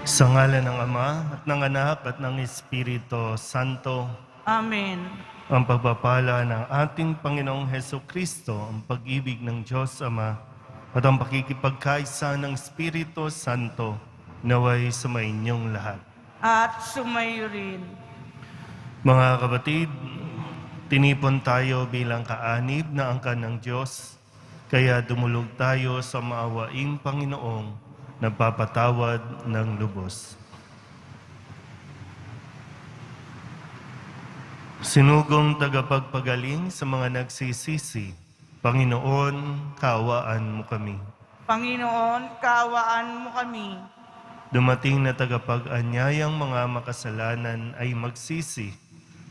Sa ngalan ng Ama at ng Anak at ng Espiritu Santo, Amen. ang pagpapala ng ating Panginoong Hesukristo, ang pag-ibig ng Diyos Ama, at ang pakikipagkaisa ng Espiritu Santo naway sumainyong lahat. At sumayo rin. Mga kapatid, tinipon tayo bilang kaanib na angkan ng Diyos, kaya dumulog tayo sa maawaing Panginoong nagpapatawad ng lubos. Sinugong tagapagpagaling sa mga nagsisisi, Panginoon, kaawaan mo kami. Panginoon, kaawaan mo kami. Dumating na tagapag-anyayang mga makasalanan ay magsisi,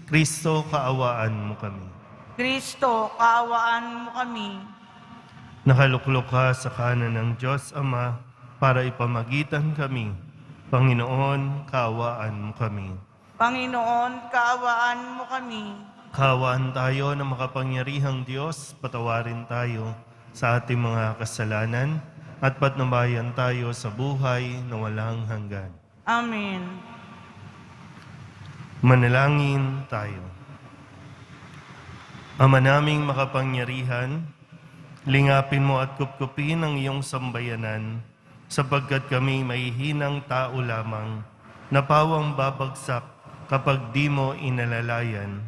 Kristo, kaawaan mo kami. Kristo, kaawaan mo kami. Nakaluklok ka sa kanan ng Diyos Ama para ipamagitan kami. Panginoon, kaawaan mo kami. Panginoon, kaawaan mo kami. Kaawaan tayo ng makapangyarihang Diyos, patawarin tayo sa ating mga kasalanan at patnubayan tayo sa buhay na walang hanggan. Amen. Manalangin tayo. Ama naming makapangyarihan, lingapin mo at kupkupin ang iyong sambayanan sapagkat kami mahihinang tao lamang na pawang babagsak kapag di mo inalalayan.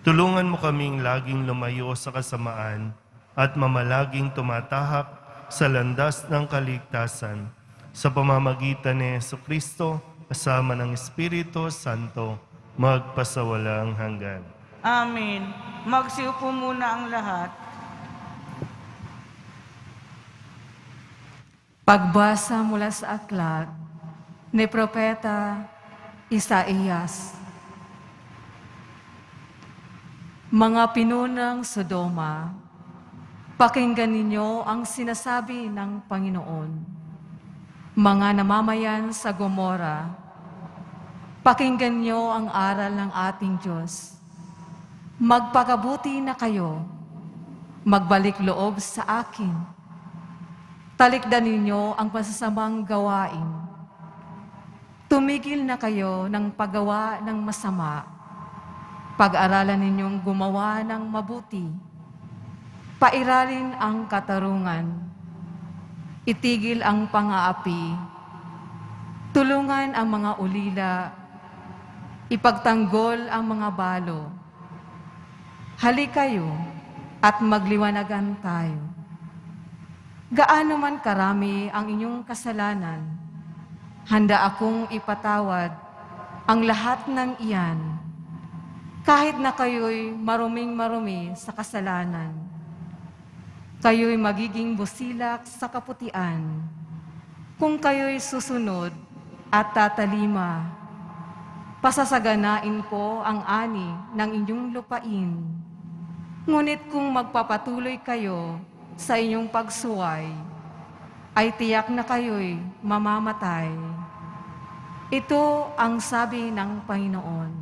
Tulungan mo kaming laging lumayo sa kasamaan at mamalaging tumatahak sa landas ng kaligtasan sa pamamagitan ni Jesucristo kasama ng Espiritu Santo magpasawalang hanggan. Amen. Magsiupo muna ang lahat. Pagbasa mula sa aklat ni Propeta Isaías. Mga pinunang Sodoma, pakinggan ninyo ang sinasabi ng Panginoon. Mga namamayan sa Gomora, pakinggan niyo ang aral ng ating Diyos. Magpakabuti na kayo, magbalik loob sa akin. Talikdan ninyo ang masasamang gawain. Tumigil na kayo ng paggawa ng masama. Pag-aralan ninyong gumawa ng mabuti. Pairalin ang katarungan. Itigil ang pang-aapi. Tulungan ang mga ulila. Ipagtanggol ang mga balo. Halik kayo at magliwanagan tayo. Gaano man karami ang inyong kasalanan, handa akong ipatawad ang lahat ng iyan, kahit na kayo'y maruming-marumi sa kasalanan. Kayo'y magiging busilak sa kaputian, kung kayo'y susunod at tatalima. Pasasaganain ko ang ani ng inyong lupain, ngunit kung magpapatuloy kayo sa inyong pagsuway, ay tiyak na kayo'y mamamatay. Ito ang sabi ng Panginoon.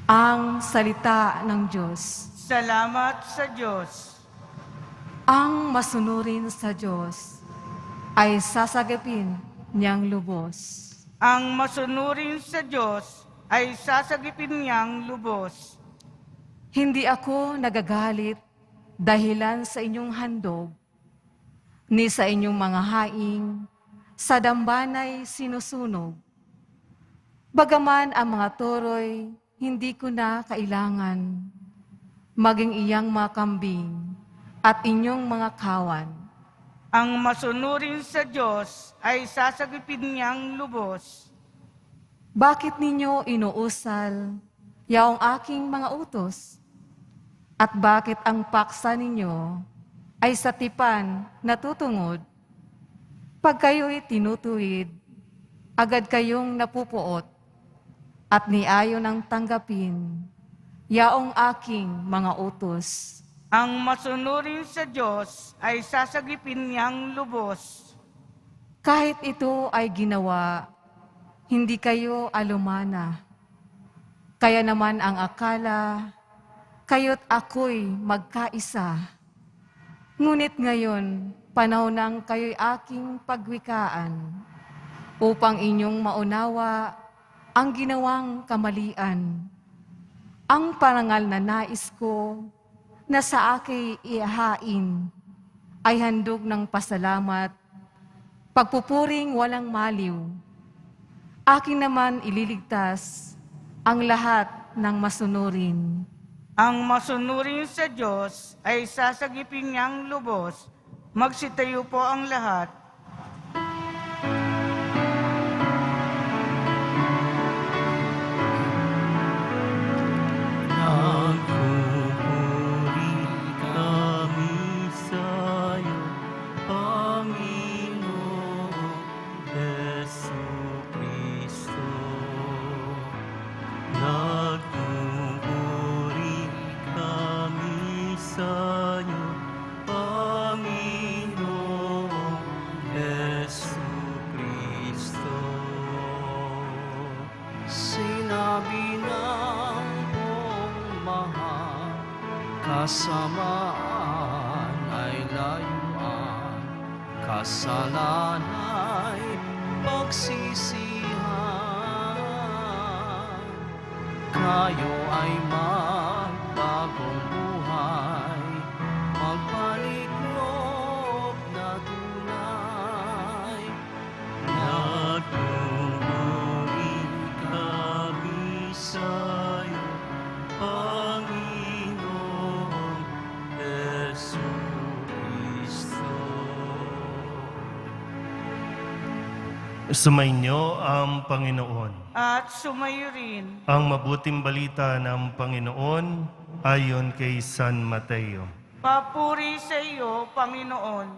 Ang salita ng Diyos. Salamat sa Diyos. Ang masunurin sa Diyos ay sasagipin niyang lubos. Ang masunurin sa Diyos ay sasagipin niyang lubos. Hindi ako nagagalit dahilan sa inyong handog, ni sa inyong mga haing, sa dambanay sinusunog. Bagaman ang mga toro'y hindi ko na kailangan, maging iyang mga kambing at inyong mga kawan. Ang masunurin sa Diyos ay sasagipin niyang lubos. Bakit ninyo inuusal yaong aking mga utos? At bakit ang paksa ninyo ay sa tipan natutungod? Pag kayo'y tinutuwid, agad kayong napupuot at niayon ng tanggapin yaong aking mga utos. Ang masunurin sa Diyos ay sasagipin niyang lubos. Kahit ito ay ginawa, hindi kayo alumana. Kaya naman ang akala, kayo't ako'y magkaisa. Ngunit ngayon, panahon ng kayo'y aking pagwikaan. upang inyong maunawa ang ginawang kamalian. Ang parangal na nais ko na sa akin ihain ay handog ng pasalamat, pagpupuring walang maliw. Akin naman ililigtas ang lahat ng masunurin. Ang masunurin sa Diyos ay sasagipin niyang lubos. Magsitayo po ang lahat. Nagpupuri kami sa'yo, Panginoong Jesucristo. Nagpupuri kami sa'yo, Panginoong Jesucristo. Sinabi ng buong mahal, kasamaan ay layuan, kasalanan ay pagsisihan. Kayo ay magbagong buhay, magbalik loob na tunay. Nagpupuri kami sa'yo, Panginoong Jesucristo. Sumainyo ang Panginoon. At sumayo rin. Ang mabuting balita ng Panginoon ayon kay San Mateo. Papuri sa iyo, Panginoon.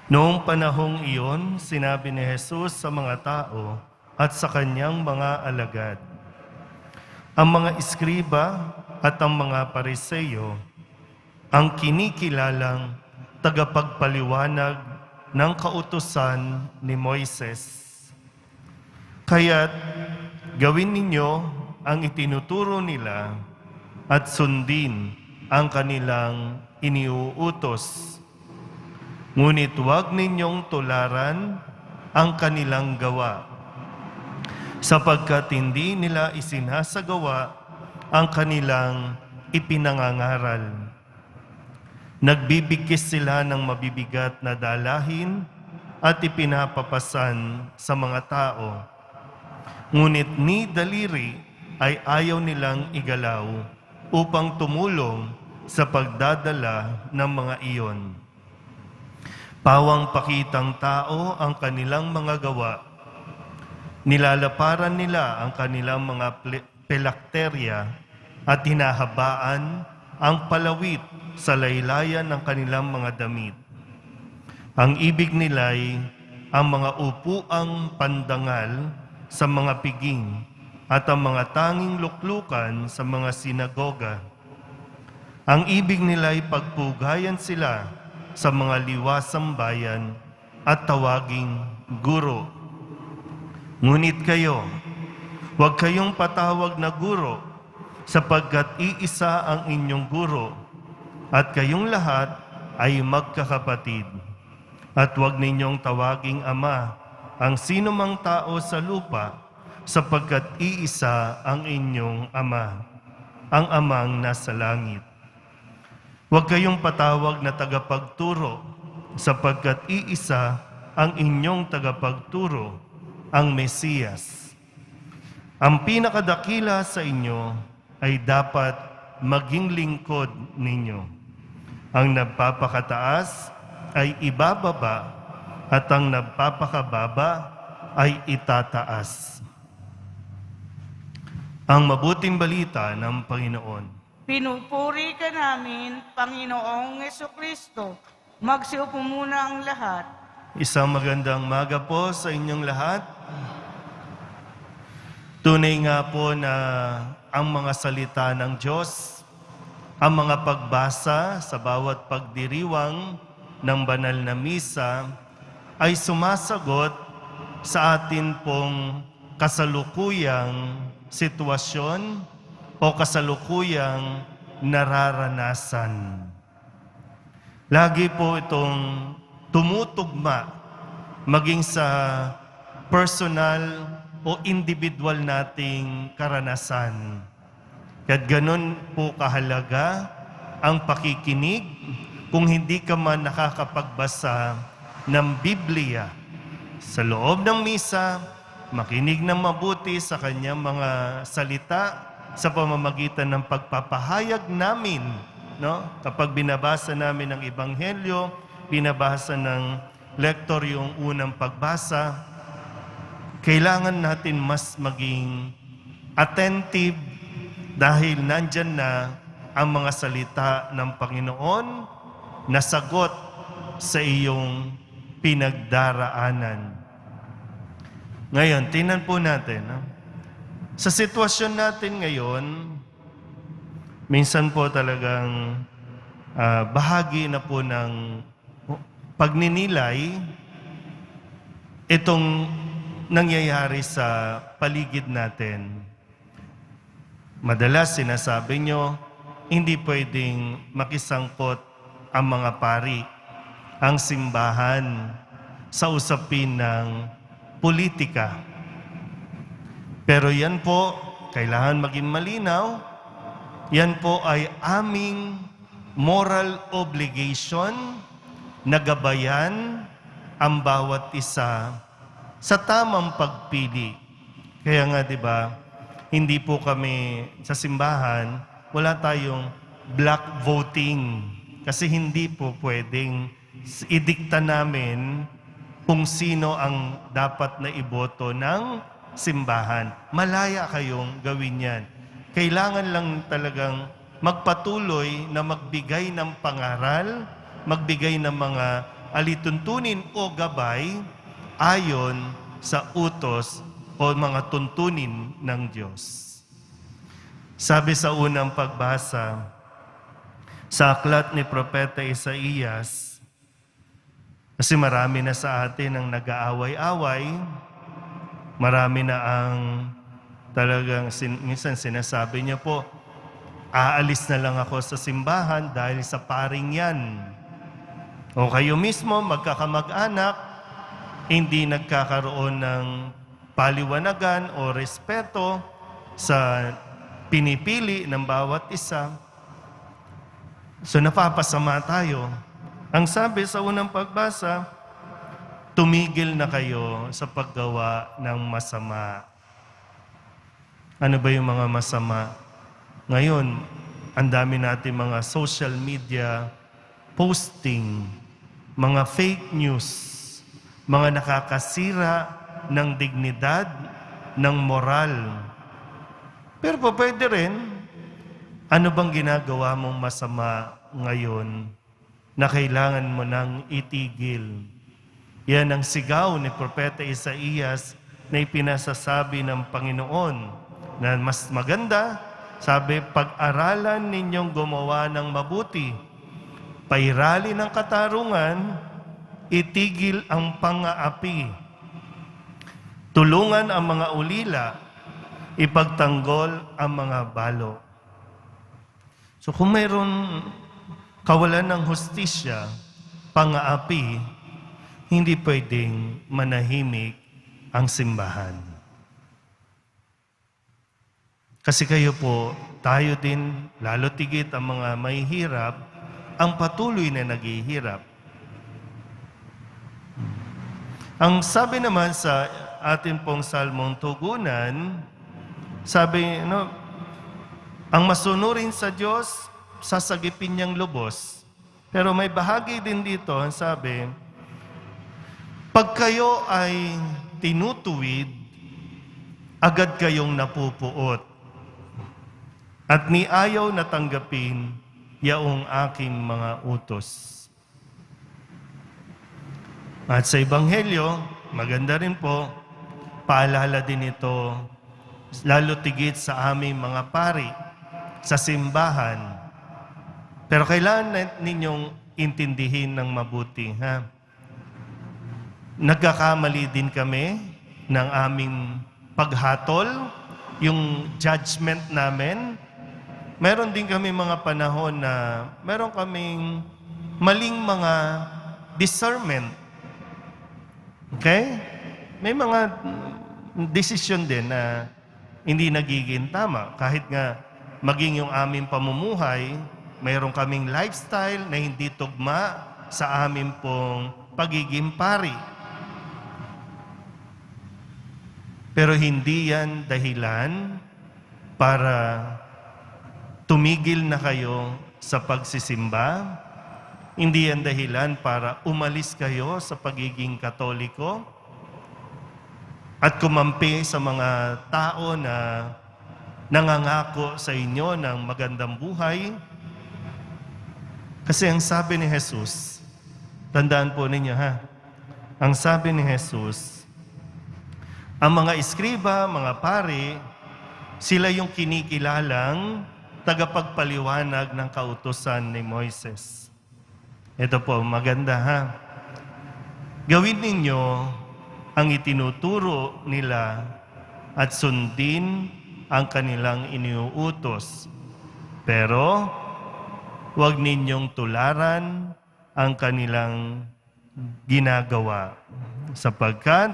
Noong panahong iyon, sinabi ni Jesus sa mga tao at sa kanyang mga alagad, ang mga iskriba at ang mga pariseyo, ang kinikilalang tagapagpaliwanag ng kautusan ni Moises. Kaya't gawin ninyo ang itinuturo nila at sundin ang kanilang iniuutos. Ngunit huwag ninyong tularan ang kanilang gawa, sapagkat hindi nila isinasagawa ang kanilang ipinangangaral. Nagbibigkis sila ng mabibigat na dalahin at ipinapapasan sa mga tao. Ngunit ni daliri ay ayaw nilang igalaw upang tumulong sa pagdadala ng mga iyon. Pawang pakitang tao ang kanilang mga gawa. Nilalaparan nila ang kanilang mga pelakterya at hinahabaan ang palawit sa laylayan ng kanilang mga damit. Ang ibig nila'y ang mga upuang pandangal sa mga piging at ang mga tanging luklukan sa mga sinagoga. Ang ibig nila'y pagpugayan sila sa mga liwasang bayan at tawaging guro. Ngunit kayo, huwag kayong patawag na guro, sapagkat iisa ang inyong guro, at kayong lahat ay magkakapatid. At huwag ninyong tawaging ama ang sinumang tao sa lupa, sapagkat iisa ang inyong ama, ang amang nasa langit. Huwag kayong patawag na tagapagturo, sapagkat iisa ang inyong tagapagturo, ang Mesiyas. Ang pinakadakila sa inyo ay dapat maging lingkod ninyo. Ang nagpapakataas ay ibababa at ang nagpapakababa ay itataas. Ang mabuting balita ng Panginoon. Pinupuri ka namin, Panginoong Jesucristo. Magsiupo muna ang lahat. Isang magandang maga po sa inyong lahat. Tunay nga po na ang mga salita ng Diyos, ang mga pagbasa sa bawat pagdiriwang ng banal na misa ay sumasagot sa atin pong kasalukuyang sitwasyon o kasalukuyang nararanasan. Lagi po itong tumutugma maging sa personal o individual nating karanasan. At ganun po kahalaga ang pakikinig kung hindi ka man nakakapagbasa ng Biblia. Sa loob ng misa, makinig ng mabuti sa kanyang mga salita sa pamamagitan ng pagpapahayag namin. No? Kapag binabasa namin ang Ebanghelyo, binabasa ng lektor yung unang pagbasa, kailangan natin mas maging attentive dahil nandyan na ang mga salita ng Panginoon na sagot sa iyong pinagdaraanan. Ngayon, tingnan po natin. Sa sitwasyon natin ngayon, minsan po talagang bahagi na po ng pagninilay itong nangyayari sa paligid natin. Madalas sinasabi nyo, hindi pwedeng makisangkot ang mga pari, ang simbahan sa usapin ng politika. Pero yan po, kailangan maging malinaw, yan po ay aming moral obligation na gabayan ang bawat isa sa tamang pagpili. Kaya nga, di ba, hindi po kami sa simbahan, wala tayong black voting. Kasi hindi po pwedeng idikta namin kung sino ang dapat na iboto ng simbahan. Malaya kayong gawin yan. Kailangan lang talagang magpatuloy na magbigay ng pangaral, magbigay ng mga alituntunin o gabay ayon sa utos o mga tuntunin ng Diyos. Sabi sa unang pagbasa, sa aklat ni Propeta Isaías, kasi marami na sa atin ang nag-aaway-away, marami na ang talagang, minsan sinasabi niya po, aalis na lang ako sa simbahan dahil sa paring yan. O kayo mismo, magkakamag-anak, hindi nagkakaroon ng paliwanagan o respeto sa pinipili ng bawat isa. So napapasama tayo. Ang sabi sa unang pagbasa, tumigil na kayo sa paggawa ng masama. Ano ba yung mga masama? Ngayon, ang dami natin mga social media posting, mga fake news, mga nakakasira ng dignidad, ng moral. Pero po pwede rin, ano bang ginagawa mong masama ngayon na kailangan mo nang itigil? Yan ang sigaw ni Propeta Isaías na ipinasasabi ng Panginoon na mas maganda, sabi, pag-aralan ninyong gumawa ng mabuti, pairali ng katarungan, itigil ang pang-aapi, tulungan ang mga ulila, ipagtanggol ang mga balo. So kung mayroon kawalan ng hustisya, pang-aapi, hindi pwedeng manahimik ang simbahan. Kasi kayo po, tayo din, lalo tigit ang mga mahihirap, ang patuloy na naghihirap. Ang sabi naman sa atin pong salmong tugunan, sabi, ang masunurin sa Diyos, sasagipin niyang lubos. Pero may bahagi din dito, ang sabi, pag kayo ay tinutuwid, agad kayong napupuot. At ni ayaw na tanggapin yaong aking mga utos. At sa Ebanghelyo, maganda rin po, paalala din ito, lalo tigit sa aming mga pari, sa simbahan. Pero kailangan ninyong intindihin ng mabuti, ha? Nagkakamali din kami ng aming paghatol, yung judgment namin. Meron din kami mga panahon na meron kaming maling mga discernment. Okay? may mga desisyon din na hindi nagiging tama. Kahit nga maging yung aming pamumuhay, mayroon kaming lifestyle na hindi tugma sa amin pong pagiging pari. Pero hindi yan dahilan para tumigil na kayo sa pagsisimba. Hindi yan dahilan para umalis kayo sa pagiging Katoliko at kumampi sa mga tao na nangangako sa inyo ng magandang buhay. Kasi ang sabi ni Jesus, tandaan po ninyo ha, ang sabi ni Jesus, ang mga eskriba, mga pari, sila yung kinikilalang tagapagpaliwanag ng kautusan ni Moises. Ito po, maganda ha. Gawin ninyo ang itinuturo nila at sundin ang kanilang iniuutos. Pero, huwag ninyong tularan ang kanilang ginagawa sapagkat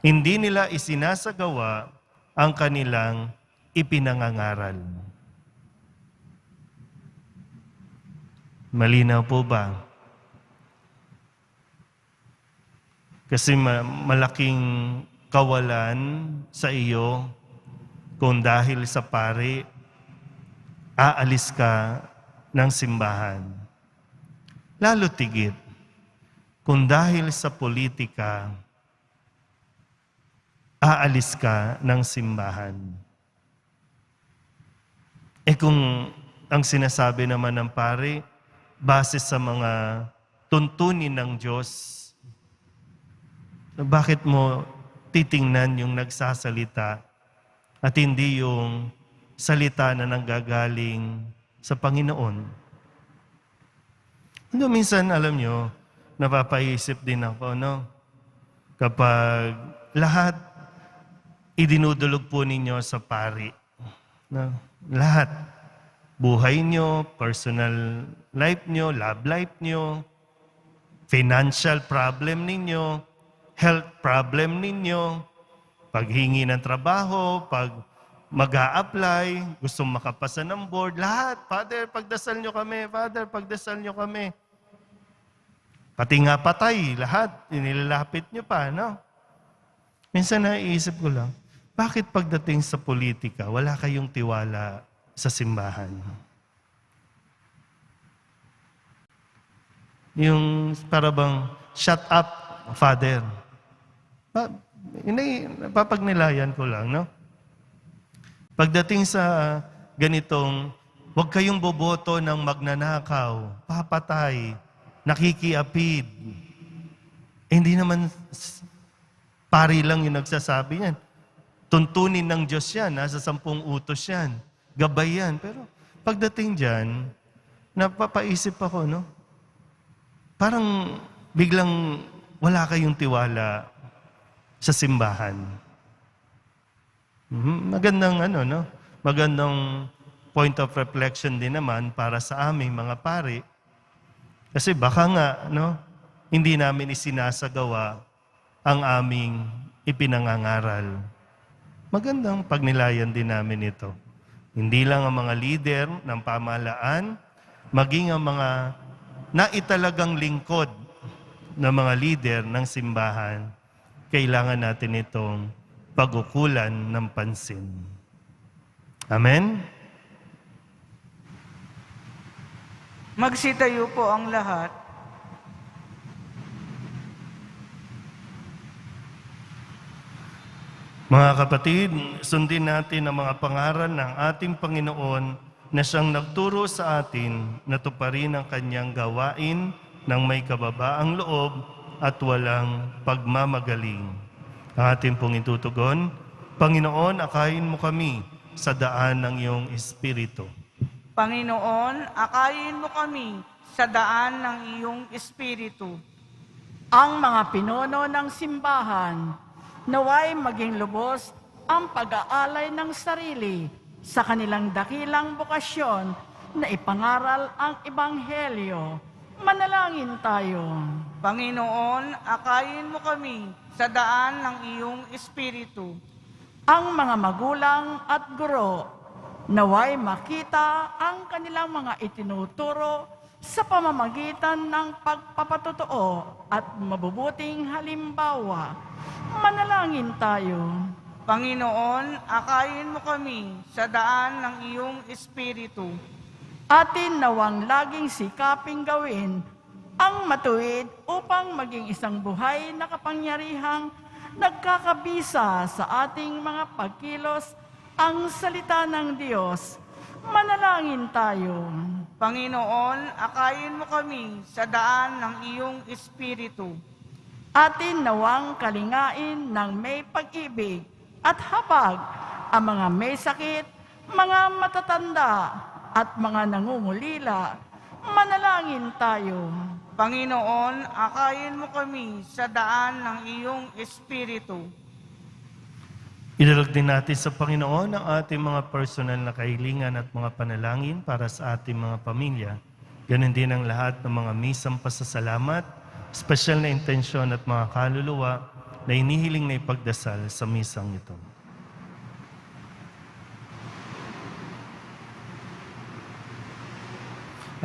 hindi nila isinasagawa ang kanilang ipinangangaral. Malinaw po ba? Kasi malaking kawalan sa iyo kung dahil sa pari, aalis ka ng simbahan. Lalo tigit, kung dahil sa politika, aalis ka ng simbahan. Kung ang sinasabi naman ng pari, base sa mga tuntunin ng Diyos, bakit mo titingnan yung nagsasalita at hindi yung salita na nanggagaling sa Panginoon? Minsan, alam nyo, napapaisip din ako, no? Kapag lahat idinudulog po ninyo sa pari. No? Lahat. Buhay nyo, personal life nyo, love life nyo, financial problem ninyo, health problem ninyo, paghingi ng trabaho, pag mag-a-apply, gusto makapasa ng board, lahat. Father, pagdasal nyo kami. Father, pagdasal nyo kami. Pati nga patay, lahat. Inilalapit nyo pa, no? Minsan naiisip ko lang, bakit pagdating sa politika, wala kayong tiwala sa simbahan? Yung para bang, shut up, Father. Napapagnilayan ko lang, no? Pagdating sa ganitong, huwag kayong boboto ng magnanakaw, papatay, nakikiapid. Hindi naman pari lang yung nagsasabi niyan. Tuntunin ng Diyos yan, nasa 10 utos yan. Gabay yan. Pero pagdating dyan, napapaisip ako, no? Parang biglang wala kayong tiwala sa simbahan. Magandang no? Magandang point of reflection din naman para sa aming mga pari. Kasi baka nga, no? Hindi namin isinasagawa ang aming ipinangangaral. Magandang pagnilayan din namin ito. Hindi lang ang mga leader ng pamahalaan, maging ang mga naitalagang lingkod ng mga leader ng simbahan, kailangan natin itong pagukulan ng pansin. Amen? Magsitayo po ang lahat. Mga kapatid, sundin natin ang mga pangaral ng ating Panginoon na siyang nagturo sa atin na tuparin ang kanyang gawain ng may kababaang loob at walang pagmamagaling. Ang ating pong itutugon, Panginoon, akayin mo kami sa daan ng iyong Espiritu. Panginoon, akayin mo kami sa daan ng iyong Espiritu. Ang mga pinuno ng simbahan, naway maging lubos ang pag-aalay ng sarili sa kanilang dakilang bukasyon na ipangaral ang Ebanghelyo Manalangin tayo. Panginoon, akayin mo kami sa daan ng iyong Espiritu. Ang mga magulang at guro, naway makita ang kanilang mga itinuturo sa pamamagitan ng pagpapatotoo at mabubuting halimbawa. Manalangin tayo. Panginoon, akayin mo kami sa daan ng iyong Espiritu. Atin nawang laging sikaping gawin ang matuwid upang maging isang buhay na kapangyarihang nagkakabisa sa ating mga pagkilos ang salita ng Diyos. Manalangin tayo. Panginoon, akayin mo kami sa daan ng iyong Espiritu. Atin nawang kalingain ng may pag-ibig at habag ang mga may sakit, mga matatanda, at mga nangungulila. Manalangin tayo. Panginoon, akayin mo kami sa daan ng iyong Espiritu. Idalog din natin sa Panginoon ang ating mga personal na kahilingan at mga panalangin para sa ating mga pamilya. Ganon din ang lahat ng mga misang pasasalamat, espesyal na intensyon at mga kaluluwa na inihiling na ipagdasal sa misang ito.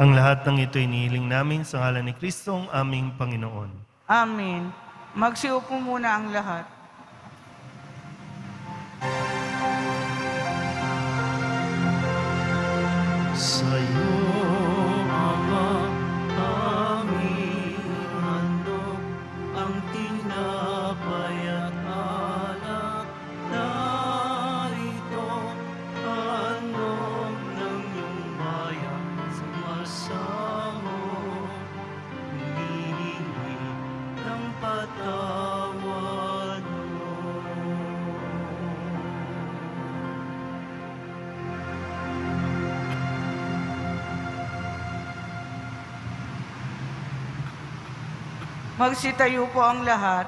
Ang lahat ng ito inihiling namin sa ngalan ni Kristong aming Panginoon. Amen. Magsiupo muna ang lahat. Sa'yo, Ama, aming handog ang tinapay at alak. Narito, handog ng iyong bayan sa masamo. Humihingi ng patawad mo. Magsitayo po ang lahat.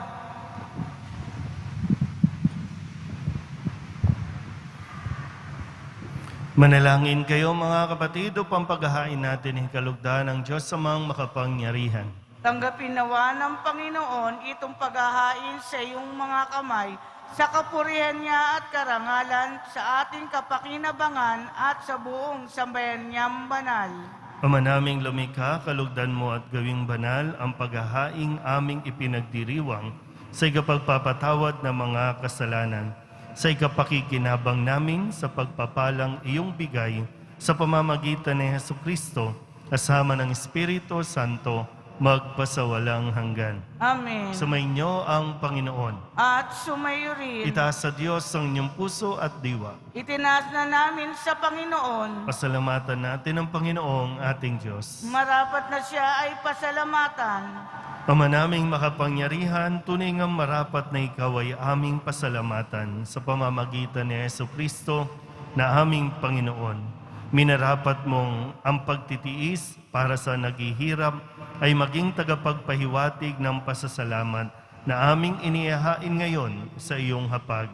Manalangin kayo mga kapatid upang paghahain natin ang kalugdan ng Diyos Amang makapangyarihan. Tanggapin nawa ng Panginoon itong paghahain sa iyong mga kamay sa kapurihan niya at karangalan sa ating kapakinabangan at sa buong sambayan niyang banal. Ama naming lumikha, kalugdan mo at gawing banal ang paghahaing aming ipinagdiriwang sa ikapagpapatawad ng mga kasalanan, sa ikapakikinabang namin sa pagpapalang iyong bigay sa pamamagitan ni Hesukristo, kasama ng Espiritu Santo, magpasawalang hanggan. Amen. Sumainyo ang Panginoon. At sumayo rin. Itaas sa Diyos ang inyong puso at diwa. Itinaas na namin sa Panginoon. Pasalamatan natin ang Panginoong ating Diyos. Marapat na siya ay pasalamatan. Ama naming makapangyarihan, tunay ngang marapat na ikaw ay aming pasalamatan sa pamamagitan ni Hesukristo na aming Panginoon. Minarapat mong ang pagtitiis para sa naghihirap ay maging tagapagpahiwatig ng pasasalamat na aming inihahain ngayon sa iyong hapag.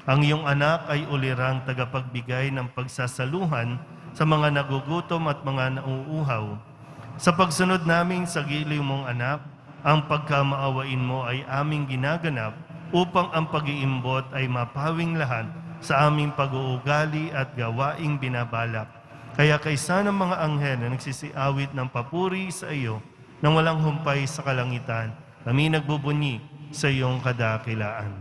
Ang iyong anak ay ulirang tagapagbigay ng pagsasaluhan sa mga nagugutom at mga nauuhaw. Sa pagsunod namin sa giliw mong anak, ang pagkamaawain mo ay aming ginaganap upang ang pag-iimbot ay mapawing lahat sa aming pag-uugali at gawaing binabalak. Kaya kaysa ng mga anghel na nagsisiawit ng papuri sa iyo nang walang humpay sa kalangitan, kami nagbubunyi sa iyong kadakilaan.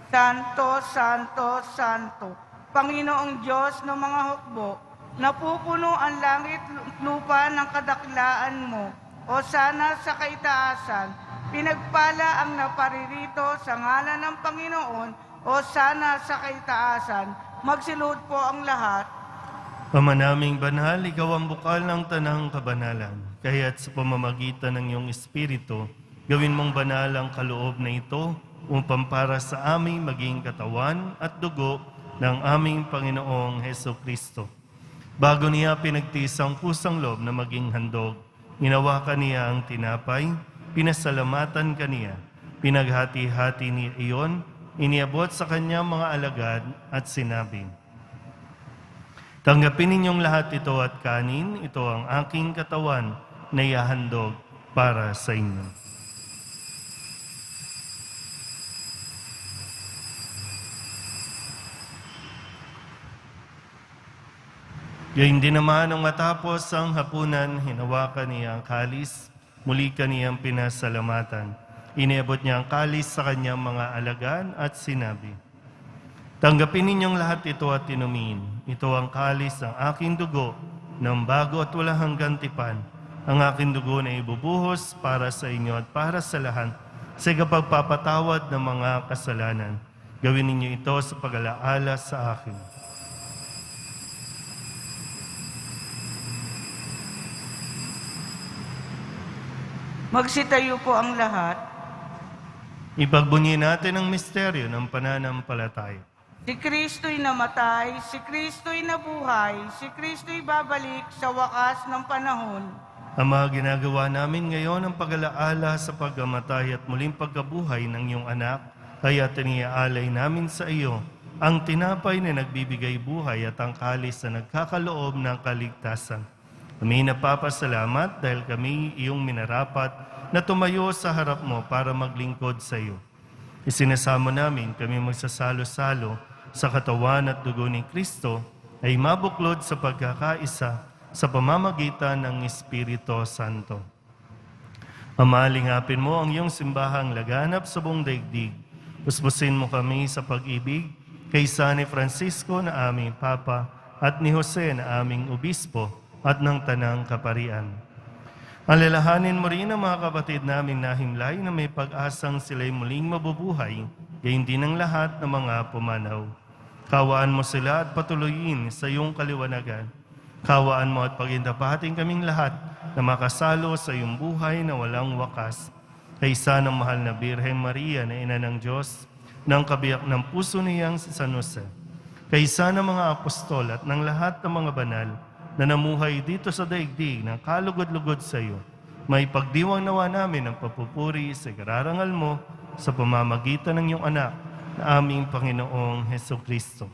Santo, Santo, Santo, Panginoong Diyos ng mga hukbo, napupuno ang langit lupa ng kadakilaan mo. O sana sa kaitaasan, pinagpala ang naparirito sa ngalan ng Panginoon. O sana sa kaitaasan, magsilud po ang lahat. Ama naming banal, ikaw ang bukal ng tanang kabanalan. Kaya't sa pamamagitan ng iyong Espiritu, gawin mong banal ang kaloob na ito upang para sa aming maging katawan at dugo ng aming Panginoong Hesukristo. Bago niya pinagtiis ang pusang loob na maging handog, inawakan niya ang tinapay, pinasalamatan kaniya, pinaghati-hati niya iyon, iniabot sa kanya mga alagad at sinabi, "Tanggapin ninyong lahat ito at kanin, ito ang aking katawan na ihahandog para sa inyo. Gayun din naman nang matapos ang hapunan, hinawakan niya ang kalis, muli kaniyang pinasalamatan. Iniabot niya ang kalis sa kanyang mga alagaan at sinabi, "Tanggapin ninyong lahat ito at inumin. Ito ang kalis ng aking dugo, ng bago at walang hanggang tipan. Ang aking dugo na ibubuhos para sa inyo at para sa lahat sa kapagpapatawad ng mga kasalanan. Gawin ninyo ito sa pag-alaala sa akin." Magsitayo po ang lahat. Ipagbunyi natin ang misteryo ng pananampalataya. Si Kristo'y namatay, si Kristo'y nabuhay, si Kristo'y babalik sa wakas ng panahon. Ama, ginagawa namin ngayon ang pag-alaala sa pagkamatay at muling pagkabuhay ng iyong anak, kaya tiniaalay namin sa iyo ang tinapay na nagbibigay buhay at ang kalis na nagkakaloob ng kaligtasan. Kami napapasalamat dahil kami iyong minarapat na tumayo sa harap mo para maglingkod sa iyo. Isinasamo namin kami magsasalo-salo sa katawan at dugo ni Kristo ay mabuklod sa pagkakaisa sa pamamagitan ng Espiritu Santo. Ama, lingapin mo ang iyong simbahang laganap sa buong daigdig. Puspusin mo kami sa pag-ibig kay San Francisco na aming Papa at ni Jose na aming Obispo at ng Tanang Kaparian. Alalahanin mo rin ang mga kapatid naming nahimlay na may pag-asang sila'y muling mabubuhay, gayon din ang lahat ng mga pumanaw. Kawaan mo sila at patuloyin sa iyong kaliwanagan. Kawaan mo at pagindapating kaming lahat na makasalo sa iyong buhay na walang wakas. Kaysa ng mahal na Birhen Maria na Ina ng Diyos, ng kabiyak ng puso niyang si San Jose. Kaysa ng mga apostol at ng lahat ng mga banal na namuhay dito sa daigdig ng kalugod-lugod sa iyo, may pagdiwang nawa namin ang papupuri sa kararangal mo sa pamamagitan ng iyong anak na aming Panginoong Hesukristo.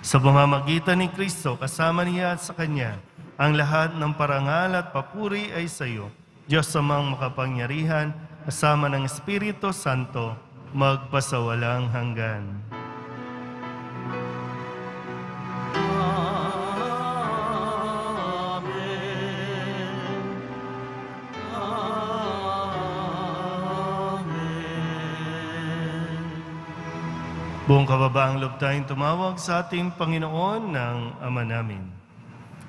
Sa pamamagitan ni Kristo, kasama niya at sa Kanya, ang lahat ng parangal at papuri ay sa iyo, Diyos amang makapangyarihan, kasama ng Espiritu Santo, magpasawalang hanggan. Buong kababaang loob tayong tumawag sa ating Panginoon ng Ama namin.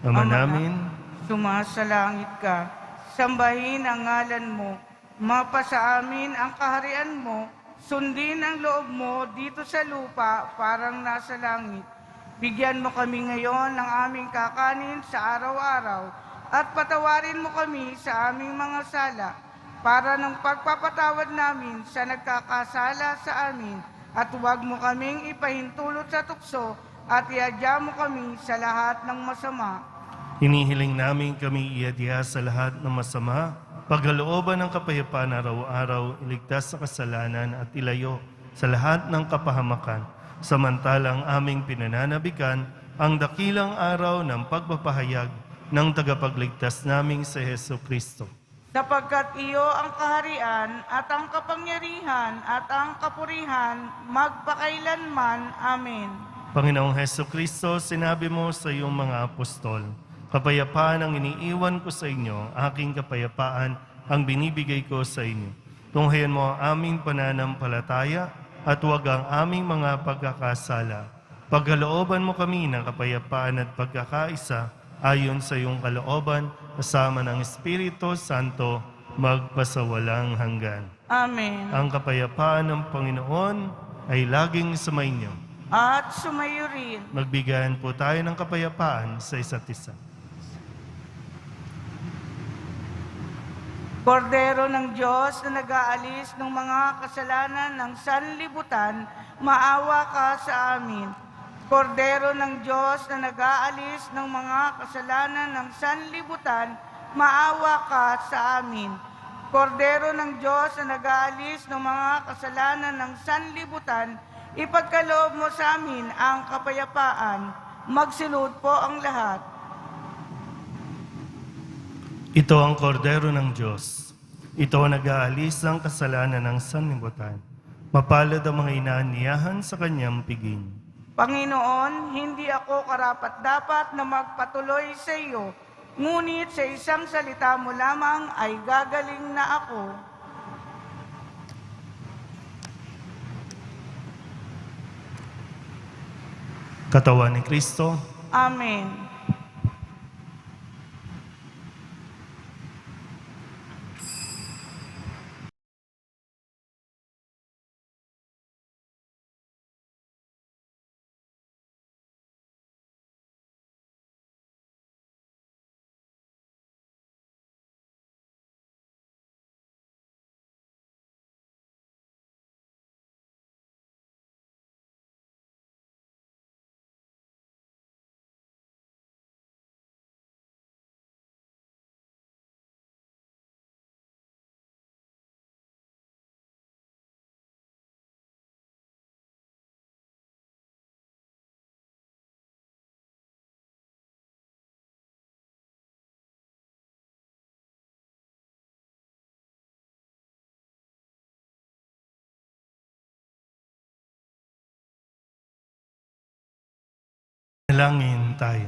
Ama namin, sumasalangit ka, sambahin ang ngalan mo, mapasa amin ang kaharian mo, sundin ang loob mo dito sa lupa parang nasa langit. Bigyan mo kami ngayon ng aming kakanin sa araw-araw at patawarin mo kami sa aming mga sala para ng pagpapatawad namin sa nagkakasala sa amin. At huwag mo kaming ipahintulot sa tukso at iadya mo kami sa lahat ng masama. hinihiling namin kami iadya sa lahat ng masama, pagkalooban ng kapayapaan araw-araw, iligtas sa kasalanan at ilayo sa lahat ng kapahamakan, samantalang aming pinananabikan ang dakilang araw ng pagpapahayag ng tagapagligtas naming si Jesucristo. Sapagkat iyo ang kaharian at ang kapangyarihan at ang kapurihan magpakailanman. Amen. Panginoong Jesucristo, sinabi mo sa iyong mga apostol, kapayapaan ang iniiwan ko sa inyo, aking kapayapaan ang binibigay ko sa inyo. Tunghayan mo ang aming pananampalataya at huwag ang aming mga pagkakasala. Pagkalooban mo kami ng kapayapaan at pagkakaisa ayon sa iyong kalooban, kasama ng Espiritu Santo, magpasawalang hanggan. Amen. Ang kapayapaan ng Panginoon ay laging sumainyo. At sumayo rin. Magbigayan po tayo ng kapayapaan sa isa't isa. Kordero ng Diyos na nag-aalis ng mga kasalanan ng sanlibutan, maawa ka sa amin. Kordero ng Diyos na nag-aalis ng mga kasalanan ng sanlibutan, maawa ka sa amin. Kordero ng Diyos na nag-aalis ng mga kasalanan ng sanlibutan, ipagkaloob mo sa amin ang kapayapaan. Magsilod po ang lahat. Ito ang kordero ng Diyos. Ito ang nag-aalis ng kasalanan ng sanlibutan. Mapalad ang mga inaaniyahan sa kanyang piging. Panginoon, hindi ako karapat-dapat na magpatuloy sa iyo, ngunit sa isang salita mo lamang ay gagaling na ako. Katawan ni Kristo, Amen. Dalangin tayo.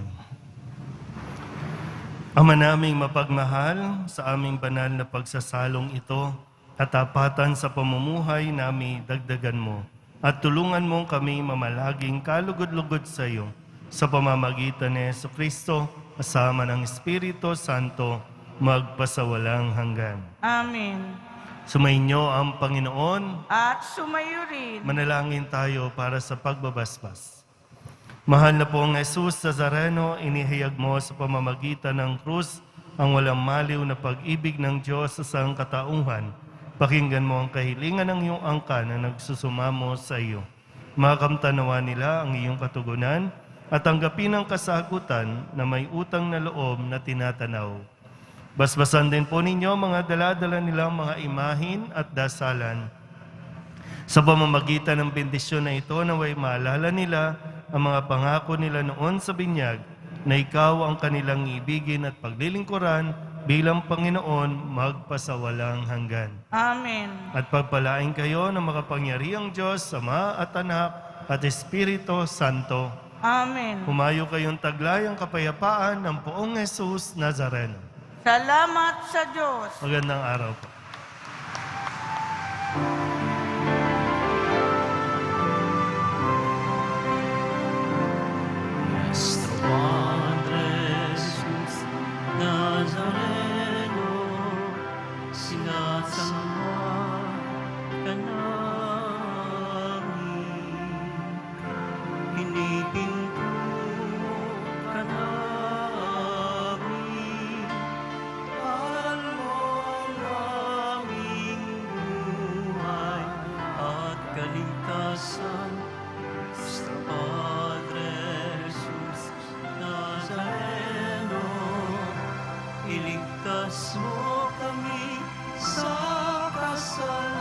Ama naming mapagmahal, sa aming banal na pagsasalong ito, katapatan sa pamumuhay namin dagdagan mo, at tulungan mong kami mamalaging kalugod-lugod sa iyo, sa pamamagitan ni Jesucristo, kasama ng Espiritu Santo, magpasawalang hanggan. Amen. Sumainyo ang Panginoon. At sumayo rin. Manalangin tayo para sa pagbabasbas. Mahal na pong Jesus Nazareno, inihayag mo sa pamamagitan ng krus ang walang maliw na pag-ibig ng Diyos sa sangkatauhan. Pakinggan mo ang kahilingan ng iyong angkan na nagsusumamo sa iyo. Makamtanawa nila ang iyong katugunan at tanggapin ang kasagutan na may utang na loob na tinatanaw. Basbasan din po ninyo mga daladala nilang mga imahin at dasalan. Sa pamamagitan ng bendisyon na ito, naway maalala nila ang mga pangako nila noon sa binyag na ikaw ang kanilang ibigin at paglilingkuran bilang Panginoon magpasawalang hanggan. Amen. At pagpalain kayo ng makapangyarihang Diyos, Ama at Anak at Espiritu Santo. Amen. Humayo kayong taglayang kapayapaan ng poong Jesus Nazareno. Salamat sa Diyos. Magandang araw po. Nuestro Padre Jesús Nazareno, sinasamba ka namin, hinipinto ka namin, mahal mo ang aming buhay at kaligtasan. Nuestro Padre Jesus Nazareno, iligtas mo kami sa kasalanan.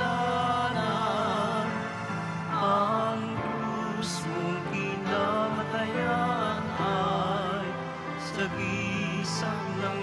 Ang krus mong kinamatayan ay sagisag ng